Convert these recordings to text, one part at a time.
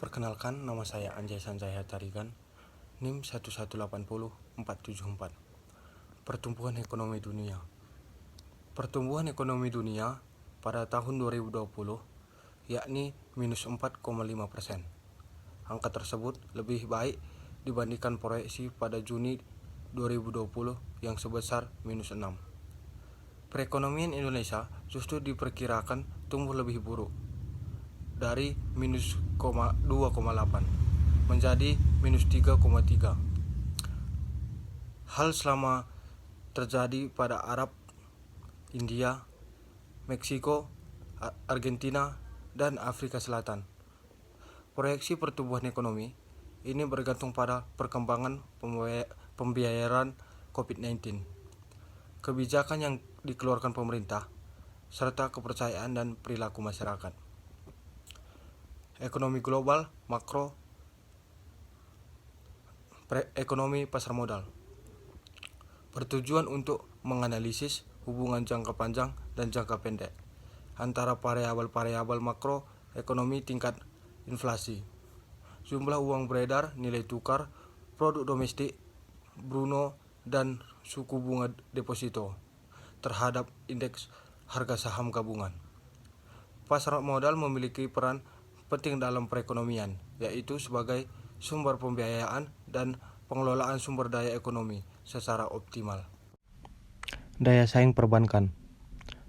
Perkenalkan, nama saya Anjay Sanjaya Tarigan, NIM 1180474. Pertumbuhan ekonomi dunia. Pertumbuhan ekonomi dunia pada tahun 2020 yakni minus 4,5%. Angka tersebut lebih baik dibandingkan proyeksi pada Juni 2020 yang sebesar minus 6. Perekonomian Indonesia justru diperkirakan tumbuh lebih buruk, dari minus 2,8 menjadi minus 3,3. Hal sama terjadi pada Arab, India, Meksiko, Argentina, dan Afrika Selatan. Proyeksi pertumbuhan ekonomi ini bergantung pada perkembangan pembiayaan COVID-19, kebijakan yang dikeluarkan pemerintah, serta kepercayaan dan perilaku masyarakat. Ekonomi global, makro, ekonomi pasar modal, bertujuan untuk menganalisis hubungan jangka panjang dan jangka pendek antara variabel-variabel makro ekonomi, tingkat inflasi, jumlah uang beredar, nilai tukar, produk domestik bruto, dan suku bunga deposito terhadap indeks harga saham gabungan. Pasar modal memiliki peran penting dalam perekonomian, yaitu sebagai sumber pembiayaan dan pengelolaan sumber daya ekonomi secara optimal. Daya saing perbankan.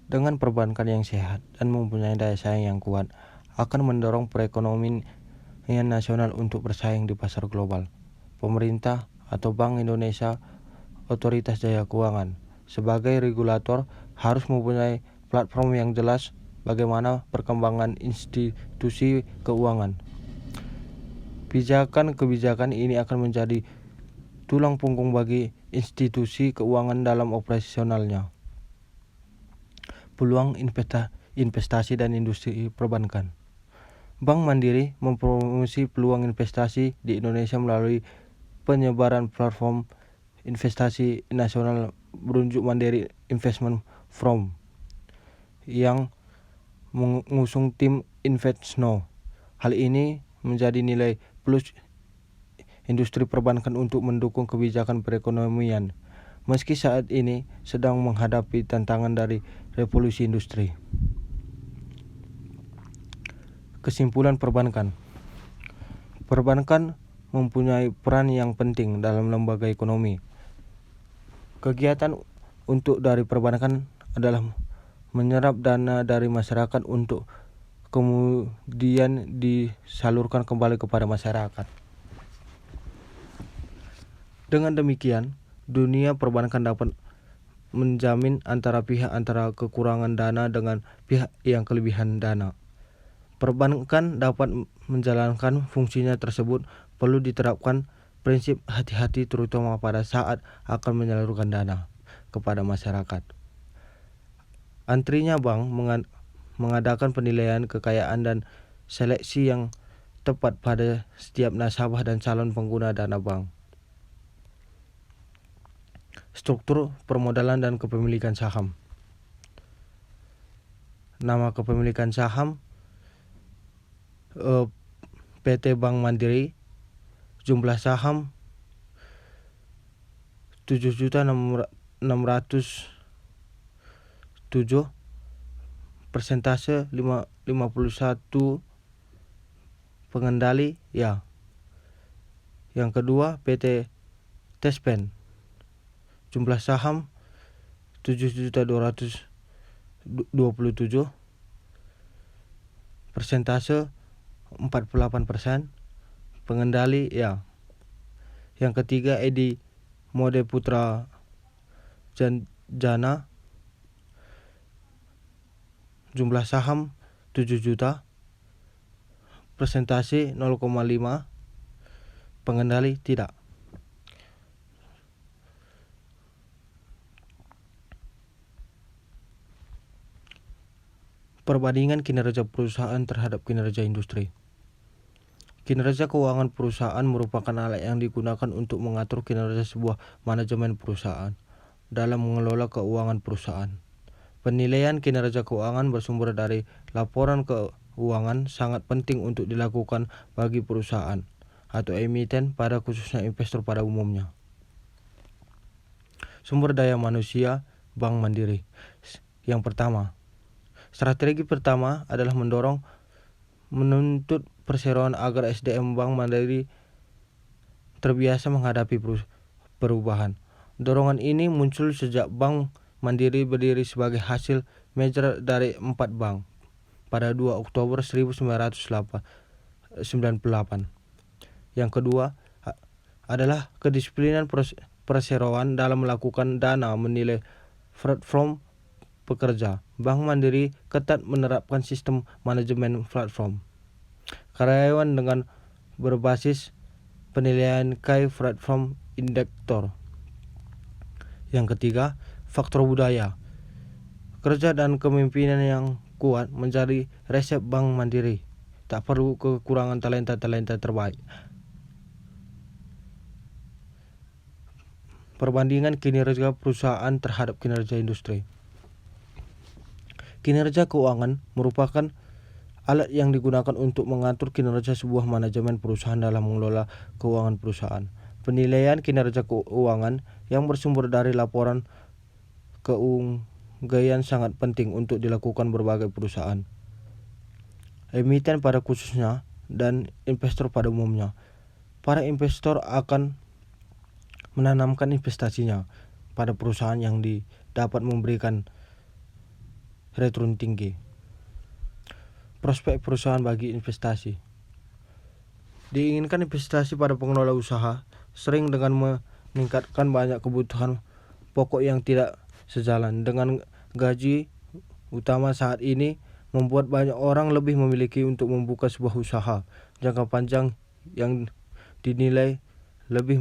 Dengan perbankan yang sehat dan mempunyai daya saing yang kuat, akan mendorong perekonomian nasional untuk bersaing di pasar global. Pemerintah atau Bank Indonesia, Otoritas Jasa Keuangan, sebagai regulator harus mempunyai platform yang jelas bagaimana perkembangan institusi keuangan. Kebijakan ini akan menjadi tulang punggung bagi institusi keuangan dalam operasionalnya. Peluang investasi dan industri perbankan. Bank Mandiri mempromosi peluang investasi di Indonesia melalui penyebaran platform investasi nasional berunjuk Mandiri Investment Forum yang mengusung tim Investno. Hal ini menjadi nilai plus industri perbankan untuk mendukung kebijakan perekonomian, meski saat ini sedang menghadapi tantangan dari revolusi industri. Kesimpulan perbankan. Perbankan mempunyai peran yang penting dalam lembaga ekonomi. Kegiatan untuk dari perbankan adalah menyerap dana dari masyarakat untuk kemudian disalurkan kembali kepada masyarakat. Dengan demikian, dunia perbankan dapat menjamin antara kekurangan dana dengan pihak yang kelebihan dana. Perbankan dapat menjalankan fungsinya tersebut perlu diterapkan prinsip hati-hati terutama pada saat akan menyalurkan dana kepada masyarakat. Antrinya bank mengadakan penilaian kekayaan dan seleksi yang tepat pada setiap nasabah dan calon pengguna dana bank. Struktur permodalan dan kepemilikan saham. Nama kepemilikan saham PT Bank Mandiri, jumlah saham 7.607, persentase 51, pengendali ya. Yang kedua PT Tespen, jumlah saham 7.227, persentase 48%, pengendali ya. Yang ketiga Edi Mode Putra Jana, jumlah saham 7 juta, persentase 0,5, pengendali tidak. Perbandingan kinerja perusahaan terhadap kinerja industri. Kinerja keuangan perusahaan merupakan alat yang digunakan untuk mengatur kinerja sebuah manajemen perusahaan dalam mengelola keuangan perusahaan. Penilaian kinerja keuangan bersumber dari laporan keuangan sangat penting untuk dilakukan bagi perusahaan atau emiten, pada khususnya investor pada umumnya. Sumber daya manusia Bank Mandiri. Yang pertama, strategi pertama adalah menuntut perseroan agar SDM Bank Mandiri terbiasa menghadapi perubahan. Dorongan ini muncul sejak Bank Mandiri berdiri sebagai hasil merger dari 4 bank pada 2 Oktober 1998. Yang kedua adalah kedisiplinan perseroan dalam melakukan dana menilai platform pekerja. Bank Mandiri ketat menerapkan sistem manajemen platform karyawan dengan berbasis penilaian KPI platform indikator. Yang ketiga, faktor budaya. Kerja dan kepemimpinan yang kuat menjadi resep Bank Mandiri. Tak perlu kekurangan talenta-talenta terbaik. Perbandingan kinerja perusahaan terhadap kinerja industri. Kinerja keuangan merupakan alat yang digunakan untuk mengatur kinerja sebuah manajemen perusahaan dalam mengelola keuangan perusahaan. Penilaian kinerja keuangan yang bersumber dari laporan keuangan sangat penting untuk dilakukan berbagai perusahaan, emiten pada khususnya, dan investor pada umumnya. Para investor akan menanamkan investasinya pada perusahaan yang dapat memberikan return tinggi. Prospek perusahaan bagi investasi. Diinginkan investasi pada pengelola usaha sering dengan meningkatkan banyak kebutuhan pokok yang tidak sejalan dengan gaji utama saat ini, membuat banyak orang lebih memiliki untuk membuka sebuah usaha jangka panjang yang dinilai lebih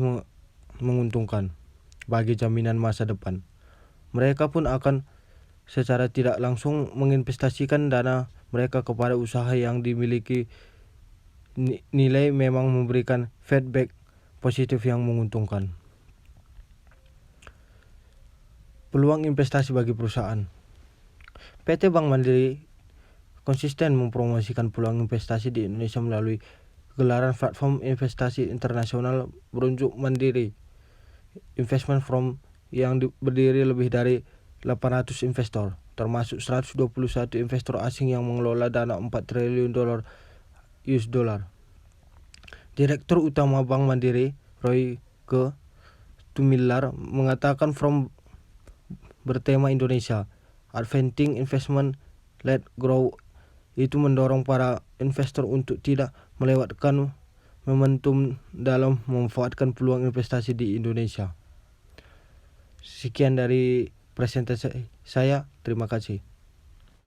menguntungkan bagi jaminan masa depan. Mereka pun akan secara tidak langsung menginvestasikan dana mereka kepada usaha yang dimiliki nilai memang memberikan feedback positif yang menguntungkan. Peluang investasi bagi perusahaan. PT Bank Mandiri konsisten mempromosikan peluang investasi di Indonesia melalui gelaran platform investasi internasional berunjuk Mandiri Investment Forum yang berdiri lebih dari 800 investor, termasuk 121 investor asing yang mengelola dana $4 triliun US dollar. Direktur Utama Bank Mandiri, Roy K. Tumilar, mengatakan forum bertema Indonesia, Advancing Investment-Led Growth, itu mendorong para investor untuk tidak melewatkan momentum dalam memanfaatkan peluang investasi di Indonesia. Sekian dari presentasi saya, terima kasih.